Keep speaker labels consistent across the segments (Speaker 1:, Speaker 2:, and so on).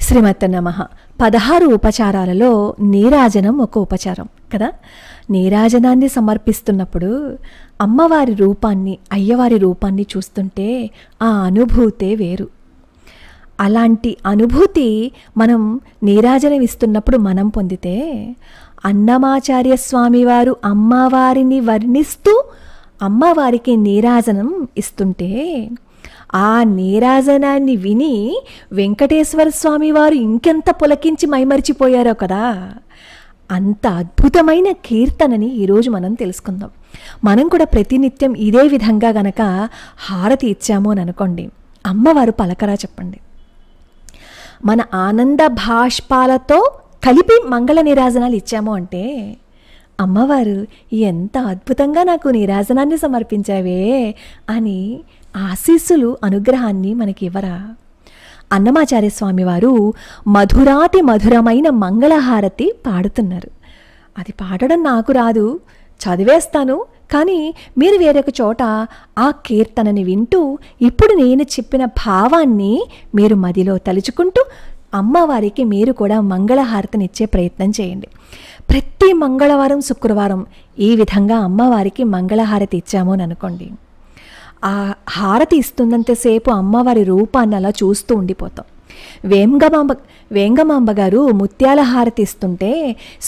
Speaker 1: శ్రీమతే నమః. 16 ఉపచారాలలో నీరాజనం ఒక ఉపచారం కదా. నీరాజనాన్ని సమర్పిస్తున్నప్పుడు అమ్మవారి రూపాన్ని, అయ్యవారి రూపాన్ని చూస్తుంటే ఆ అనుభూతే వేరు. అలాంటి అనుభూతి మనం నీరాజనం ఇస్తున్నప్పుడు మనం పొందితే, అన్నమాచార్య స్వామివారు అమ్మవారిని వర్ణిస్తూ అమ్మవారికి నీరాజనం ఇస్తుంటే, ఆ నీరాజనాన్ని విని వెంకటేశ్వర స్వామి వారు ఇంకెంత పులకించి మైమరిచిపోయారో కదా. అంత అద్భుతమైన కీర్తనని ఈరోజు మనం తెలుసుకుందాం. మనం కూడా ప్రతినిత్యం ఇదే విధంగా గనక హారతి ఇచ్చాము అని అనుకోండి, అమ్మవారు పలకరా చెప్పండి. మన ఆనంద భాష్పాలతో కలిపి మంగళ నీరాజనాలు ఇచ్చాము అంటే, అమ్మవారు ఎంత అద్భుతంగా నాకు నీరాజనాన్ని సమర్పించావే అని ఆశీస్సులు, అనుగ్రహాన్ని మనకి ఇవ్వరా? అన్నమాచార్య స్వామి వారు మధురాతి మధురమైన మంగళహారతి పాడుతున్నారు. అది పాడడం నాకు రాదు, చదివేస్తాను. కానీ మీరు వేరొక చోట ఆ కీర్తనని వింటూ ఇప్పుడు నేను చెప్పిన భావాన్ని మీరు మదిలో తలుచుకుంటూ అమ్మవారికి మీరు కూడా మంగళహారతినిచ్చే ప్రయత్నం చేయండి. ప్రతి మంగళవారం, శుక్రవారం ఈ విధంగా అమ్మవారికి మంగళహారతి ఇచ్చాము అని అనుకోండి, ఆ హారతి ఇస్తున్నంతసేపు అమ్మవారి రూపాన్ని అలా చూస్తూ ఉండిపోతాం. వేంగమాంబ గారు ముత్యాల హారతి ఇస్తుంటే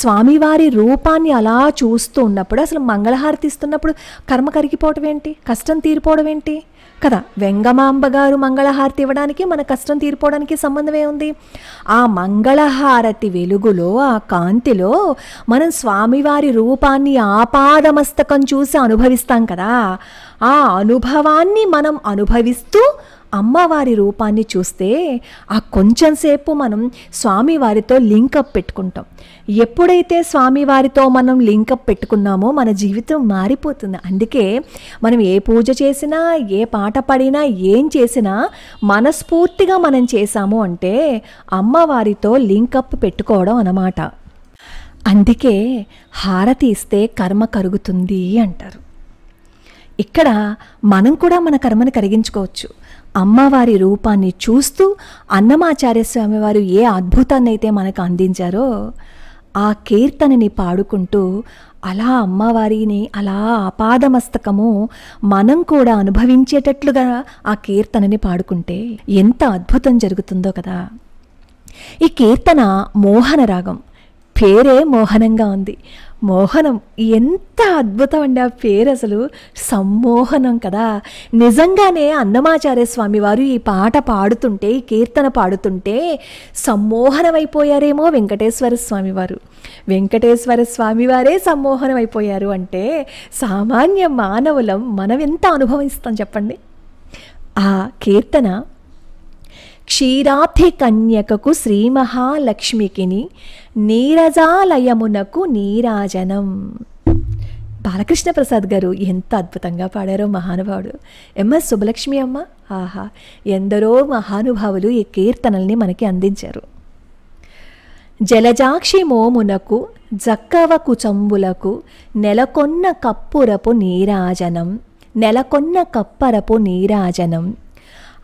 Speaker 1: స్వామివారి రూపాన్ని అలా చూస్తూ ఉన్నప్పుడు, అసలు మంగళహారతి ఇస్తున్నప్పుడు కర్మ కరిగిపోవడం ఏంటి, కష్టం తీరిపోవడం ఏంటి కదా. వెంగమాంబ గారు మంగళహారతి ఇవ్వడానికి మన కష్టం తీరిపోవడానికి సంబంధమే ఉంది. ఆ మంగళహారతి వెలుగులో, ఆ కాంతిలో మనం స్వామివారి రూపాన్ని ఆపాదమస్తకం చూసి అనుభవిస్తాం కదా. ఆ అనుభవాన్ని మనం అనుభవిస్తూ అమ్మవారి రూపాన్ని చూస్తే ఆ కొంచెం సేపు మనం స్వామివారితో లింకప్ పెట్టుకుంటాం. ఎప్పుడైతే స్వామివారితో మనం లింకప్ పెట్టుకున్నామో మన జీవితం మారిపోతుంది. అందుకే మనం ఏ పూజ చేసినా, ఏ పాట పాడినా, ఏం చేసినా మనస్ఫూర్తిగా మనం చేశాము అంటే అమ్మవారితో లింకప్ పెట్టుకోవడం అన్నమాట. అందుకే హారతి ఇస్తే కర్మ కరుగుతుంది అంటారు. ఇక్కడ మనం కూడా మన కర్మను కరిగించుకోవచ్చు. అమ్మవారి రూపాన్ని చూస్తూ అన్నమాచార్య స్వామి వారు ఏ అద్భుతాన్ని అయితే మనకు అందించారో ఆ కీర్తనని పాడుకుంటూ అలా అమ్మవారిని అలా ఆపాదమస్తకము మనం కూడా అనుభవించేటట్లుగా ఆ కీర్తనని పాడుకుంటే ఎంత అద్భుతం జరుగుతుందో కదా. ఈ కీర్తన మోహన రాగం, పేరే మోహనంగా ఉంది. మోహనం ఎంత అద్భుతం అండి ఆ పేరు, అసలు సమ్మోహనం కదా. నిజంగానే అన్నమాచార్య స్వామి వారు ఈ పాట పాడుతుంటే, ఈ కీర్తన పాడుతుంటే సమ్మోహనమైపోయారేమో వెంకటేశ్వర స్వామి వారు. వెంకటేశ్వర స్వామి వారే సమ్మోహనమైపోయారు అంటే సామాన్య మానవులం మనం ఎంత అనుభవిస్తాం చెప్పండి. ఆ కీర్తన క్షీరాబ్ధి కన్యకకు శ్రీ మహాలక్ష్మికిని నీరజాలయమునకు నీరాజనం. బాలకృష్ణ ప్రసాద్ గారు ఎంత అద్భుతంగా పాడారో మహానుభావుడు. ఎంఎస్ సుబ్బలక్ష్మి అమ్మ, ఆహా, ఎందరో మహానుభావులు ఈ కీర్తనల్ని మనకి అందించారు. జలజాక్షి మోమునకు జక్కవ కుచంబులకు నెలకొన్న కప్పురపు నీరాజనం, నెలకొన్న కప్పరపు నీరాజనం,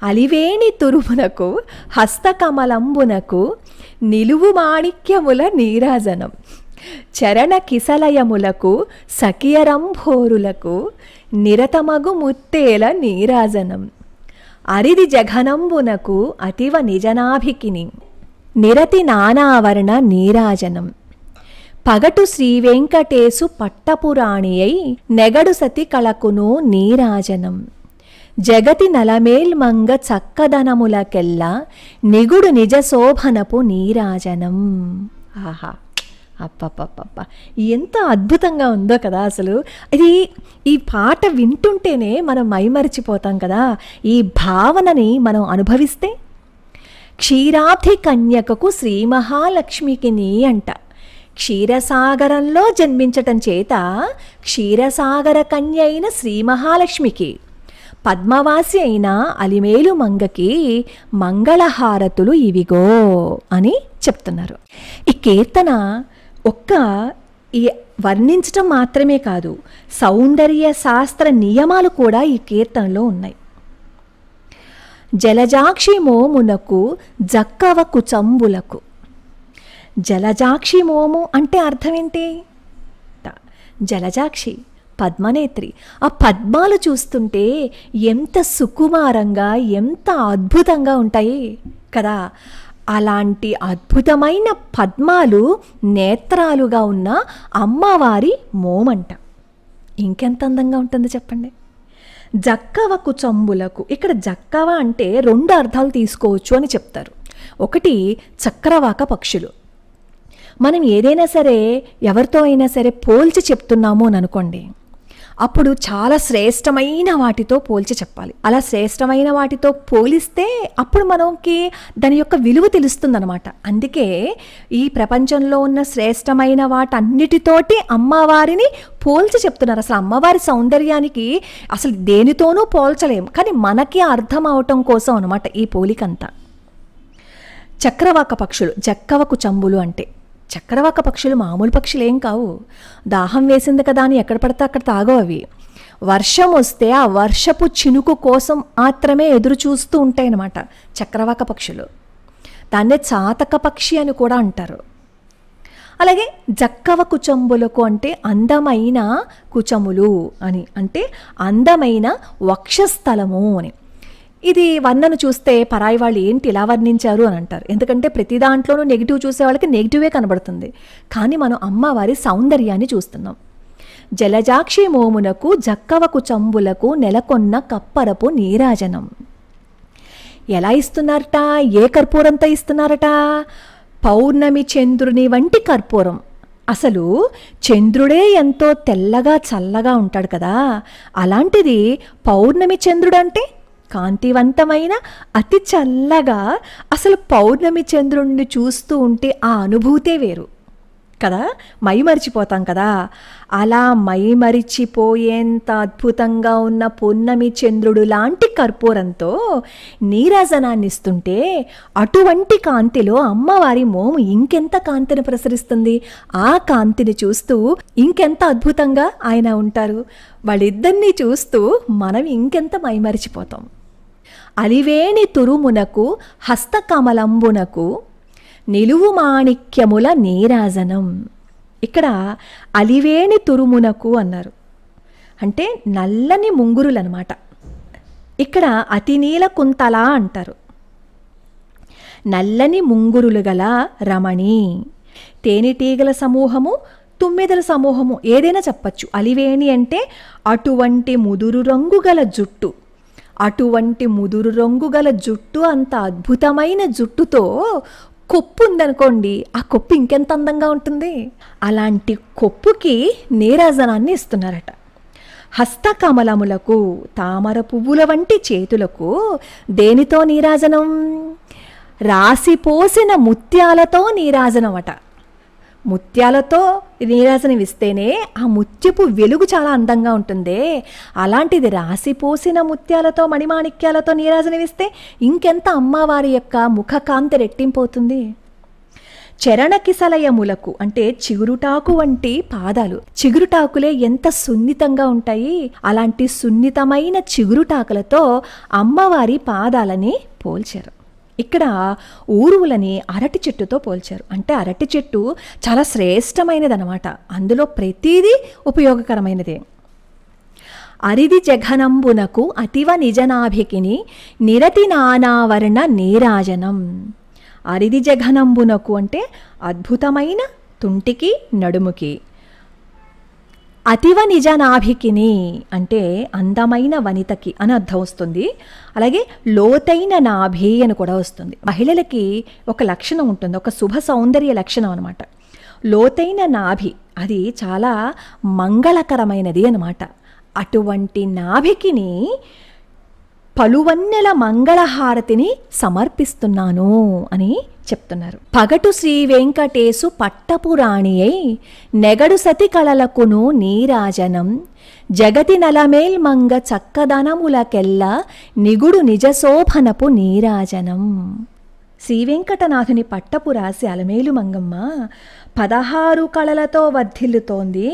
Speaker 1: అలివేణి తురుమునకు హస్తకమలంబునకు నిలువు మాణిక్యముల నీరాజనం, చరణ కిసలయములకు సఖియరంభోరులకు నిరతమగు ముత్తేల నీరాజనం, అరిది జఘనంబునకు అతివ నిజనాభికిని నిరతి నానావరణ నీరాజనం, పగటు శ్రీవెంకటేశు పట్టపురాణియై నెగడు సతి కళకును నీరాజనం, జగతి నలమేల్మంగ చక్కదనములకెల్లా నిగుడు నిజ శోభనపు నీరాజనం. ఆహా, అప్పప్పప్ప, ఎంత అద్భుతంగా ఉందో కదా. అసలు ఇది ఈ పాట వింటుంటేనే మనం మైమరిచిపోతాం కదా. ఈ భావనని మనం అనుభవిస్తే క్షీరాబ్ధి కన్యకకు శ్రీ మహాలక్ష్మికిని అంట. క్షీరసాగరంలో జన్మించటం చేత క్షీరసాగర కన్య అయిన శ్రీ మహాలక్ష్మికి, పద్మవాసి అయిన అలిమేలు మంగకి మంగళహారతులు ఇవిగో అని చెప్తున్నారు. ఈ కీర్తన ఒక్క ఈ వర్ణించటం మాత్రమే కాదు, సౌందర్య శాస్త్ర నియమాలు కూడా ఈ కీర్తనలో ఉన్నాయి. జలజాక్షి మోమునకు జక్కవ కుచంబులకు. జలజాక్షి మోము అంటే అర్థం ఏంటి? జలజాక్షి పద్మనేత్రి. ఆ పద్మాలు చూస్తుంటే ఎంత సుకుమారంగా, ఎంత అద్భుతంగా ఉంటాయి కదా. అలాంటి అద్భుతమైన పద్మాలు నేత్రాలుగా ఉన్న అమ్మవారి మోమంట. ఇంకెంత అందంగా ఉంటుంది చెప్పండి. జక్కవ కుచంబులకు. ఇక్కడ జక్కవ అంటే 2 అర్థాలు తీసుకోవచ్చు అని చెప్తారు. ఒకటి చక్రవాక పక్షులు. మనం ఏదైనా సరే ఎవరితో అయినా సరే పోల్చి చెప్తున్నాము అని అనుకోండి, అప్పుడు చాలా శ్రేష్టమైన వాటితో పోల్చి చెప్పాలి. అలా శ్రేష్టమైన వాటితో పోలిస్తే అప్పుడు మనకి దాని యొక్క విలువ తెలుస్తుందన్నమాట. అందుకే ఈ ప్రపంచంలో ఉన్న శ్రేష్టమైన వాటన్నిటితోటి అమ్మవారిని పోల్చి చెప్తున్నారు. అసలు అమ్మవారి సౌందర్యానికి అసలు దేనితోనూ పోల్చలేం, కానీ మనకి అర్థం అవటం కోసం అనమాట ఈ పోలికంతా. చక్రవాక పక్షులు, జక్కవ కుచంబులు అంటే. చక్రవాక పక్షులు మామూలు పక్షులు ఏం కావు. దాహం వేసింది కదా అని ఎక్కడ పడితే అక్కడ తాగవు అవి. వర్షం వస్తే ఆ వర్షపు చినుకు కోసం మాత్రమే ఎదురు చూస్తూ ఉంటాయన్నమాట చక్రవాక పక్షులు. దాన్నే చాతక పక్షి అని కూడా అంటారు. అలాగే జక్కవ కుచంబులకు అంటే అందమైన కుచములు అని, అంటే అందమైన వక్షస్థలము అని. ఇది వర్ణను చూస్తే పరాయి వాళ్ళు ఏంటి ఇలా వర్ణించారు అని అంటారు. ఎందుకంటే ప్రతి దాంట్లోనూ నెగిటివ్ చూసే వాళ్ళకి నెగిటివే కనబడుతుంది. కానీ మనం అమ్మవారి సౌందర్యాన్ని చూస్తున్నాం. జలజాక్షి మోమునకు జక్కవ కుచంబులకు నెలకొన్న కప్పరపు నీరాజనం. ఎలా ఇస్తున్నారట? ఏ కర్పూరంతో ఇస్తున్నారట? పౌర్ణమి చంద్రుని వంటి కర్పూరం. అసలు చంద్రుడే ఎంతో తెల్లగా చల్లగా ఉంటాడు కదా, అలాంటిది పౌర్ణమి చంద్రుడు అంటే కాంతివంతమైన అతి చల్లగా. అసలు పౌర్ణమి చంద్రుడిని చూస్తూ ఉంటే ఆ అనుభూతే వేరు కదా, మైమరిచిపోతాం కదా. అలా మైమరిచిపోయేంత అద్భుతంగా ఉన్న పూర్ణమి చంద్రుడు లాంటి కర్పూరంతో నీరాజనాన్ని ఇస్తుంటే అటువంటి కాంతిలో అమ్మవారి మోము ఇంకెంత కాంతిని ప్రసరిస్తుంది. ఆ కాంతిని చూస్తూ ఇంకెంత అద్భుతంగా ఆయన ఉంటారు. వాళ్ళిద్దరినీ చూస్తూ మనం ఇంకెంత మైమరిచిపోతాం. అలివేణి తురుమునకు హస్తకమలంబునకు నిలువు మాణిక్యముల నీరాజనం. ఇక్కడ అలివేణి తురుమునకు అన్నారు అంటే నల్లని ముంగురులు అనమాట. ఇక్కడ అతినీల కుంతల అంటారు. నల్లని ముంగురులు గల రమణి. తేనెటీగల సమూహము, తుమ్మెదల సమూహము ఏదైనా చెప్పచ్చు. అలివేణి అంటే అటువంటి ముదురు రంగు గల జుట్టు. అటువంటి ముదురు రంగు గల జుట్టు, అంత అద్భుతమైన జుట్టుతో కొప్పు ఉందనుకోండి, ఆ కొప్పు ఇంకెంత అందంగా ఉంటుంది. అలాంటి కొప్పుకి నీరాజనాన్ని ఇస్తున్నారట. హస్తకమలములకు తామర పువ్వుల వంటి చేతులకు దేనితో నీరాజనం? రాసిపోసిన ముత్యాలతో నీరాజనం అట. ముత్యాలతో నీరాజనం ఇస్తేనే ఆ ముత్యపు వెలుగు చాలా అందంగా ఉంటుంది. అలాంటిది రాసిపోసిన ముత్యాలతో మణిమాణిక్యాలతో నీరాజనం ఇస్తే ఇంకెంత అమ్మవారి యొక్క ముఖకాంతి రెట్టింపోతుంది. చరణకిసలయములకు అంటే చిగురుటాకు వంటి పాదాలు. చిగురుటాకులే ఎంత సున్నితంగా ఉంటాయి. అలాంటి సున్నితమైన చిగురుటాకులతో అమ్మవారి పాదాలని పోల్చారు. ఇక్కడ ఊరువులని అరటి చెట్టుతో పోల్చారు. అంటే అరటి చెట్టు చాలా శ్రేష్టమైనదనమాట. అందులో ప్రతిదీ ఉపయోగకరమైనదే. అరిది జఘనంబునకు అతివ నిజనాభికిని నిరతి నానావర్ణ నీరాజనం. అరిది జఘనంబునకు అంటే అద్భుతమైన తుంటికి, నడుముకి. అతివ నిజ నాభికిని అంటే అందమైన వనితకి అని అర్థం వస్తుంది. అలాగే లోతైన నాభి అని కూడా వస్తుంది. మహిళలకి ఒక లక్షణం ఉంటుంది, ఒక శుభ సౌందర్య లక్షణం అనమాట. లోతైన నాభి అది చాలా మంగళకరమైనది అనమాట. అటువంటి నాభికిని పలువన్నెల మంగళహారతిని సమర్పిస్తున్నాను అని చెప్తున్నారు. పగటు శ్రీ వెంకటేశు పట్టపురాణి అయి నెగడు సతి కళలకును నీరాజనం జగతి నలమేల్ మంగ చక్కదనములకెల్ల నిగుడు నిజశోభనపు నీరాజనం. శ్రీవెంకటనాథుని పట్టపు రాసి అలమేలు మంగమ్మ 16 కళలతో వర్ధిల్లుతోంది.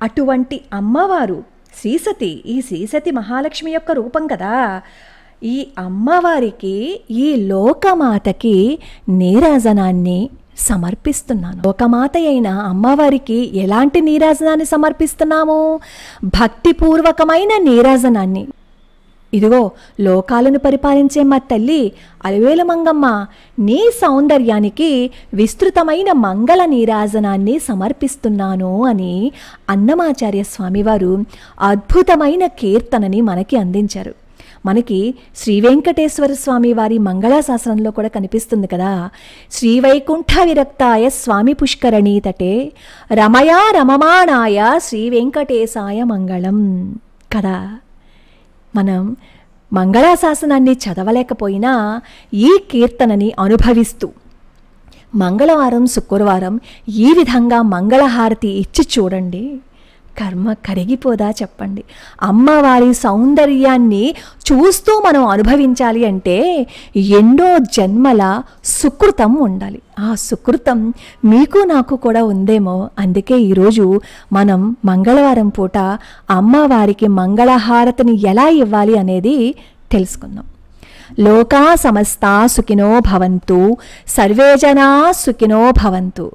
Speaker 1: అటువంటి అమ్మవారు శ్రీసతి, ఈ శ్రీసతి మహాలక్ష్మి యొక్క రూపం కదా. ఈ అమ్మవారికి, ఈ లోకమాతకి నీరాజనాన్ని సమర్పిస్తున్నాను. లోకమాత అయిన అమ్మవారికి ఎలాంటి నీరాజనాన్ని సమర్పిస్తున్నాము? భక్తిపూర్వకమైన నీరాజనాన్ని. ఇదిగో లోకాలను పరిపాలించే మా తల్లి అలివేలు మంగమ్మ, నీ సౌందర్యానికి విస్తృతమైన మంగళ నీరాజనాన్ని సమర్పిస్తున్నాను అని అన్నమాచార్య స్వామివారు అద్భుతమైన కీర్తనని మనకి అందించారు. మనకి శ్రీ వెంకటేశ్వర స్వామి వారి మంగళాశాసనంలో కూడా కనిపిస్తుంది కదా. శ్రీవైకుంఠ విరక్తాయ స్వామి పుష్కరణీ తటే రమయా రమమాణాయ శ్రీ వెంకటేశాయ మంగళం కదా. మనం మంగళాశాసనాన్ని చదవలేకపోయినా ఈ కీర్తనని అనుభవిస్తూ మంగళవారం, శుక్రవారం ఈ విధంగా మంగళహారతి ఇచ్చి చూడండి, కర్మ కరిగిపోదా చెప్పండి. అమ్మవారి సౌందర్యాన్ని చూస్తూ మనం అనుభవించాలి అంటే ఎన్నో జన్మల సుకృతం ఉండాలి. ఆ సుకృతం మీకు నాకు కూడా ఉందేమో. అందుకే ఈరోజు మనం మంగళవారం పూట అమ్మవారికి మంగళహారతిని ఎలా ఇవ్వాలి అనేది తెలుసుకుందాం. లోకా సమస్తా సుఖినో భవంతు, సర్వే జనా సుఖినో భవంతు.